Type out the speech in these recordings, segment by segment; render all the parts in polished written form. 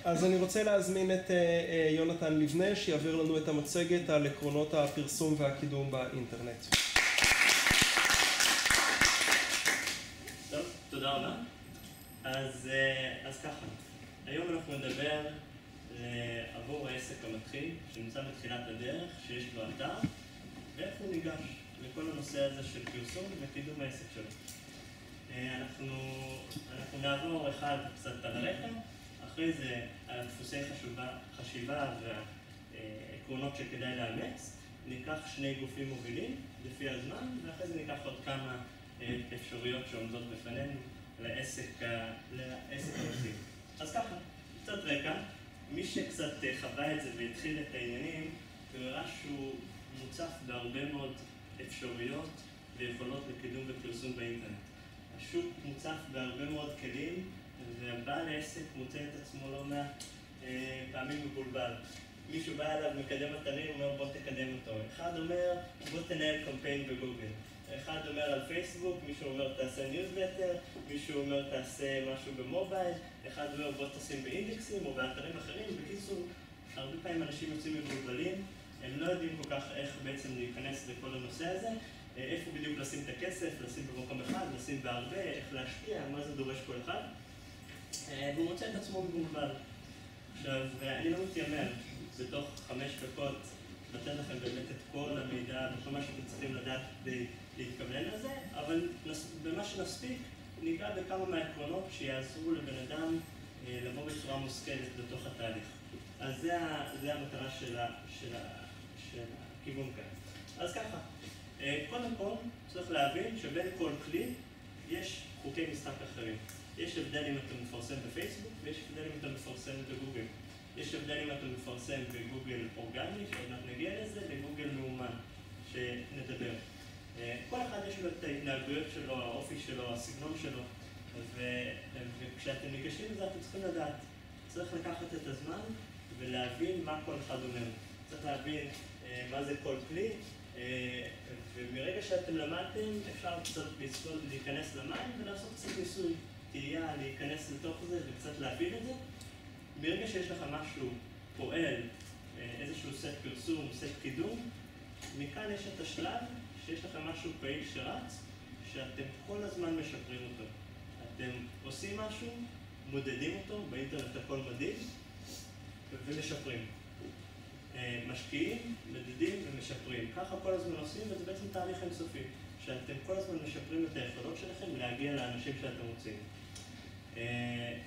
אז אני רוצה להזמין את יונתן לבנה, שיעביר לנו את המצגת על עקרונות הפרסום והקידום באינטרנט. טוב, תודה רבה. אז ככה, היום אנחנו נדבר עבור העסק המתחיל, שנמצא בתחילת הדרך, שיש לו אתר, ואיך הוא ניגש לכל הנושא הזה של פרסום וקידום העסק שלו. אנחנו נעבור אחד קצת על הרקע, אחרי זה על דפוסי חשיבה והעקרונות שכדאי לאמץ, ניקח שני גופים מובילים לפי הזמן, ואחרי זה ניקח עוד כמה אפשרויות שעומדות בפנינו לעסק המתחיל. אז ככה, קצת רקע, מי שקצת חווה את זה והתחיל את העניינים, הוא הראה שהוא מוצף בהרבה מאוד אפשרויות ויכולות לקידום ופרסום באינטרנט. השוק מוצף בהרבה מאוד כלים, והבעל העסק מוצא את עצמו לא מעט פעמים מבולבל. מישהו בא אליו מקדם אתרים, אומר בוא תקדם אותו. אחד אומר בוא תנהל קמפיין בגוגל. אחד אומר על פייסבוק, מישהו אומר תעשה ניוזלטר, מישהו אומר תעשה משהו במובייל, אחד אומר בוא תשים באינדקסים או באתרים אחרים. בקיצור, הרבה פעמים אנשים יוצאים מבולבלים, הם לא יודעים כל כך איך בעצם להיכנס לכל הנושא הזה, איפה בדיוק לשים את הכסף, לשים במקום אחד, לשים בהרבה, איך להשקיע, מה זה דורש כל אחד. והוא מוצא את עצמו מבולבל. עכשיו, אני לא מתיימר בתוך 5 דקות לתת לכם באמת את כל המידע וכל מה שאתם צריכים לדעת כדי להתכוונן לזה, אבל במה שנספיק ניגע בכמה מהעקרונות שיעזרו לבן אדם לבוא בצורה מושכלת לתוך התהליך. אז זה המטרה של הכיוון כאן. אז ככה, קודם כל צריך להבין שבין כל כלי יש חוקי משחק אחרים. יש הבדל אם אתה מפרסם בפייסבוק ויש הבדל אם אתה מפרסם בגוגל. יש הבדל אם אתה מפרסם בגוגל אורגני, שעוד מעט נגיע לזה, לגוגל מאומן, שנדבר. כל אחד יש לו את ההתנהגויות שלו, האופי שלו, הסגנון שלו, וכשאתם ניגשים לזה אתם צריכים לדעת. צריך לקחת את הזמן ולהבין מה כל אחד אומר. צריך להבין מה זה כל כלי, ומרגע שאתם למדתם אפשר קצת להיכנס למים ולעשות קצת ניסוי. תהיה להיכנס לתוך זה וקצת להבין את זה. ברגע שיש לך משהו פועל, איזשהו סט פרסום, סט קידום, מכאן יש את השלב שיש לכם משהו פעיל שרץ, שאתם כל הזמן משפרים אותו. אתם עושים משהו, מודדים אותו, באינטרנט הכל מדיד, ומשפרים. משקיעים, מדדים ומשפרים. ככה כל הזמן עושים, וזה בעצם תהליך אינסופי, שאתם כל הזמן משפרים את היכולות שלכם להגיע לאנשים שאתם רוצים.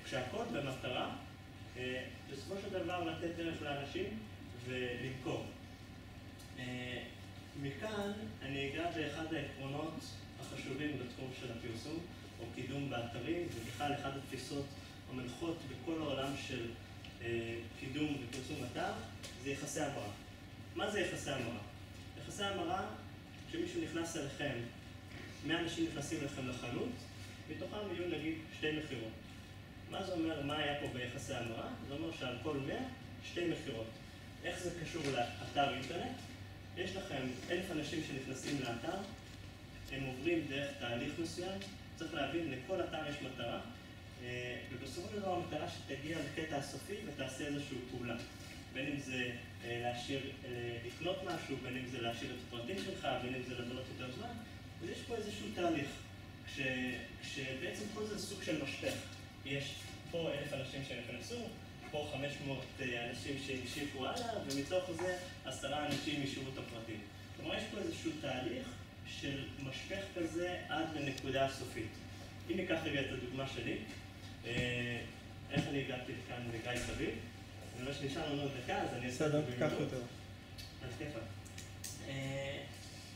כשהכל במטרה, בסופו של דבר לתת דרך לאנשים ולמכור. מכאן אני אגע באחד העקרונות החשובים בתחום של הפרסום או קידום באתרים, ובכלל אחד התפיסות המנחות בכל העולם של קידום ופרסום אתר, זה יחסי המרה. מה זה יחסי המרה? יחסי המרה, כשמישהו נכנס אליכם, 100 אנשים נכנסים לכם לחנות, מתוכם יהיו נגיד 2 מחירות. מה זה אומר, מה היה פה ביחסי המרה? זה אומר שעל כל 100, 2 מחירות. איך זה קשור לאתר אינטרנט? יש לכם 1,000 אנשים שנכנסים לאתר, הם עוברים דרך תהליך מסוים, צריך להבין, לכל אתר יש מטרה, ובסופו של דבר המטרה שתגיע לקטע הסופי ותעשה איזושהי פעולה. בין אם זה לקנות משהו, בין אם זה להשאיר את הפרטים שלך, בין אם זה לבלות יותר זמן, אז יש פה איזשהו תהליך, כשבעצם כל זה סוג של משפך. יש פה 1,000 אנשים שנכנסו, פה 500 אנשים שהמשיכו הלאה, ומתוך זה 10 אנשים ישאירו את הפרטים. כלומר, יש פה איזשהו תהליך של משפך כזה עד לנקודה הסופית. אם ניקח רגע את הדוגמה שלי, איך אני הגעתי לכאן לגיא סביב, אני אומר שנשאר לנו עוד דקה, אז אני אעשה את זה במהירות. בסדר, תיקח יותר. אז כיפה.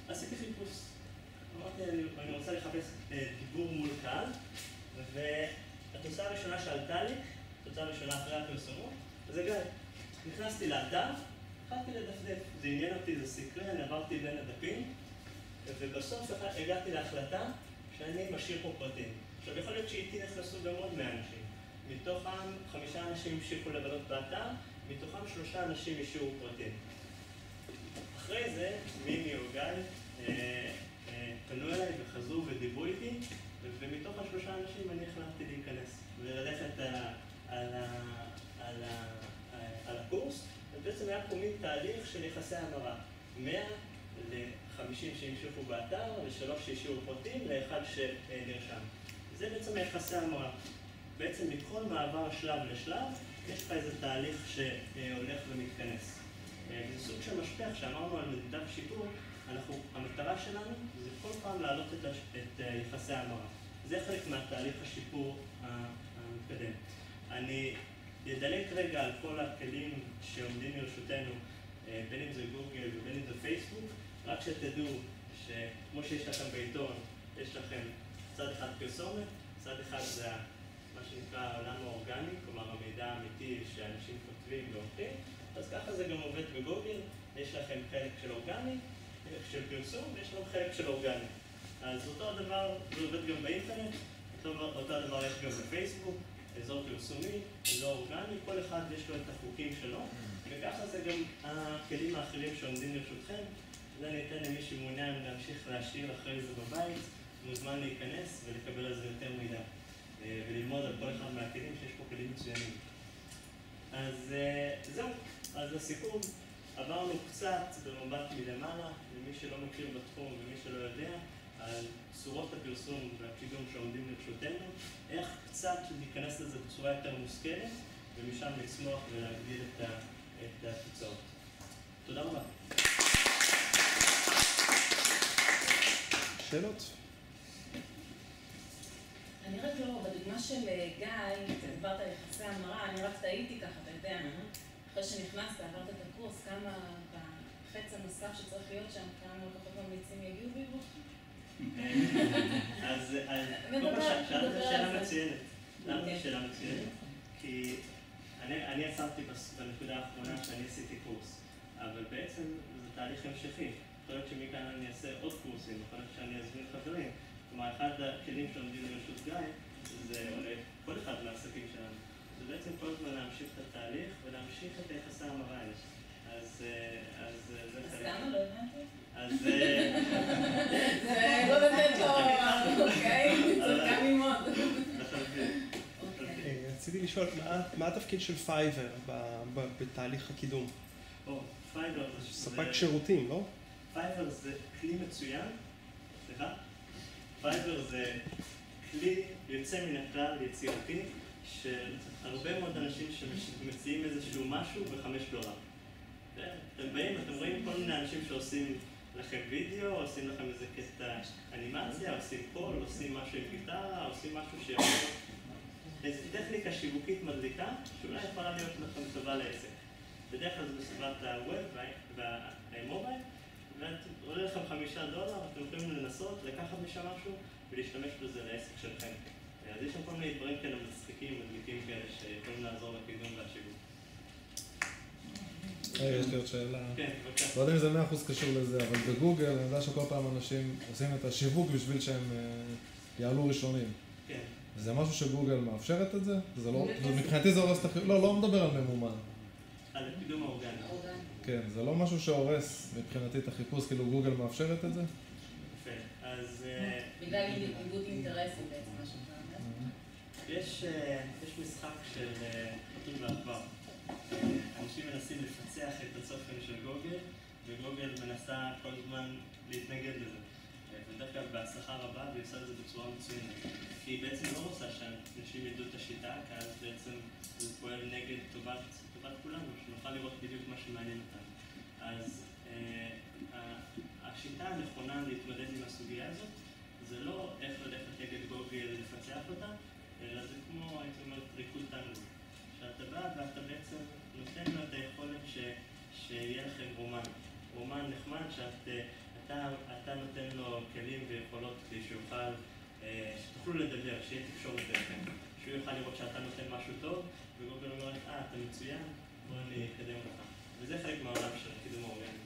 עשיתי חיפוש. אמרתי, אני רוצה לחפש דיבור מול קהל, והתוצאה הראשונה שעלתה לי, התוצאה הראשונה אחרי הפרסומות, זה גיא. נכנסתי לאתר, התחלתי לדפדף. זה עניין אותי, זה סקרי, אני עברתי בין הדפים, ובסוף הגעתי להחלטה שאני משאיר פה פרטים. עכשיו, יכול להיות שאיתי נכנסו גם עוד 100 אנשים. מתוכם 5 אנשים המשיכו לבלות באתר, מתוכם 3 אנשים השאירו פרטים. אחרי זה, מימי או גיא פנו אליי וחזרו ודיברו איתי, ומתוך ה3 אנשים אני החלטתי להיכנס וללכת על של יחסי המרה. 100 ל-50 שהמשיכו באתר, ל-3 שהשאירו פרטים, ל-1 שנרשם. זה בעצם יחסי המרה. בעצם מכל מעבר שלב לשלב, יש לך איזה תהליך שהולך ומתכנס. זה סוג של משפך, שאמרנו על מדידת שיפור, המטרה שלנו זה כל פעם להעלות את יחסי המרה. זה חלק מהתהליך השיפור המתקדם. אני אדלק רגע על כל הכלים שעומדים לרשותנו, בין אם זה גוגל ובין אם זה פייסבוק, רק שתדעו שכמו שיש לכם בעיתון, יש לכם צד אחד פרסומת, צד אחד זה מה שנקרא העולם האורגני, כלומר המידע האמיתי שאנשים כותבים ועורכים, אז ככה זה גם עובד בגוגל, יש לכם חלק של אורגני, חלק של פרסום, ויש לכם חלק של אורגני. אז אותו הדבר, זה עובד גם באינטרנט, אותו הדבר יש גם בפייסבוק, אזור פרסומי, אזור אורגני, כל אחד יש לו את החוקים שלו, וככה זה גם הכלים האחרים שעומדים לרשותכם. זה אני אתן למי שמעוניין להמשיך להשאיר אחרי זה בבית, מוזמן להיכנס ולקבל על זה יותר מידע, וללמוד על כל אחד מהכלים שיש פה כלים מצוינים. אז זהו, אז לסיכום, עברנו קצת במבט מלמעלה, למי שלא מכיר בתחום ומי שלא יודע, על צורות הפרסום והקידום שעומדים לרשותנו, איך קצת להיכנס לזה בצורה יותר מושכלת, ומשם לצמוח ולהגדיל את התוצאות. תודה רבה. שאלות? אני רק לא, בדוגמה של גיא, דיברת על יחסי המרה, אני רק טעיתי ככה, אתה יודע, אחרי שנכנסת, עברת את הקורס, כמה בחץ הנוסף שצריך להיות שם, כמה לקוחות ממליצים יגיעו ויברחו? אז שאלת שאלה מצוינת. למה שאלה מצוינת? כי אני עצרתי בנקודה האחרונה שאני עשיתי קורס, אבל בעצם זה תהליך המשכי. יכול להיות שמכאן אני אעשה עוד קורסים, יכול להיות שאני אזמין חברים. כלומר, אחד הכלים שעומדים לרשות גיא, זה כל אחד מהעסקים שלנו. זה בעצם כל הזמן להמשיך את התהליך ולהמשיך את היחסי המרה האלה. אז זה חלק. אז כמה לא הבנתי? אז זה לא לתת לו, אוקיי? צריך גם ללמוד. רציתי לשאול, מה התפקיד של פייבר בתהליך הקידום? פייבר זה... ספק שירותים, לא? פייבר זה כלי מצוין, סליחה? פייבר זה כלי יוצא מן הכלל יצירתי של הרבה מאוד אנשים שמציעים איזשהו משהו ב$5. אתם באים, אתם רואים כל מיני אנשים שעושים לכם וידאו, עושים לכם איזה קטע אנימציה, עושים קול, עושים משהו עם גיטרה, עושים משהו שיכול... איזו טכניקה שיווקית מדליקה שאולי יכולה להיות לכם טובה לעסק. בדרך כלל זה בסביבת הווב והמובייל, ועולה לכם $5, אתם יכולים לנסות, לקחת משם משהו ולהשתמש בזה לעסק שלכם. אז יש שם כל מיני דברים כאלה מצחיקים, מדליקים כאלה שיכולים לעזור לקידום והשיווק. יש לי עוד שאלה. כן, בבקשה. לא יודע אם זה 100% קשור לזה, אבל בגוגל אני יודע שכל פעם אנשים עושים את השיווק בשביל שהם יעלו ראשונים. כן. זה משהו שגוגל מאפשרת את זה? מבחינתי זה הורס את החיבור, לא מדבר על ממומן. על הקידום האורגני. כן, זה לא משהו שהורס מבחינתי את החיפוש, כאילו גוגל מאפשרת את זה? יפה, אז... בגלל איגוד אינטרסים בעצם, מה שאתה אומר. יש משחק של חתול ועכבר. אנשים מנסים לפצח את הצופן של גוגל, וגוגל מנסה כל הזמן להתנגד לזה. בדרך כלל בהצלחה רבה, והיא עושה את זה בצורה מצוינת. כי היא בעצם לא רוצה שאנשים ידעו את השיטה, כי אז בעצם זה פועל נגד טובת כולנו, שנוכל לראות בדיוק מה שמעניין אותנו. אז השיטה הנכונה להתמודד עם הסוגיה הזאת, זה לא איך ללכת נגד גוגל לפצח אותה, אלא זה כמו, הייתי אומר, ריקוד תנגול. שאתה בא ואתה בעצם נותן לו את היכולת שיהיה לכם רומן נחמד, שאתה נותן לו כלים ויכולות כדי שיוכל, שתוכלו לדבר, שיהיה תקשורת ביניכם. שהוא יוכל לראות שאתה נותן משהו טוב, וגוגל אומר, אתה מצוין, בוא אני אקדם אותך. וזה חלק מהעולם של קידום האורגני.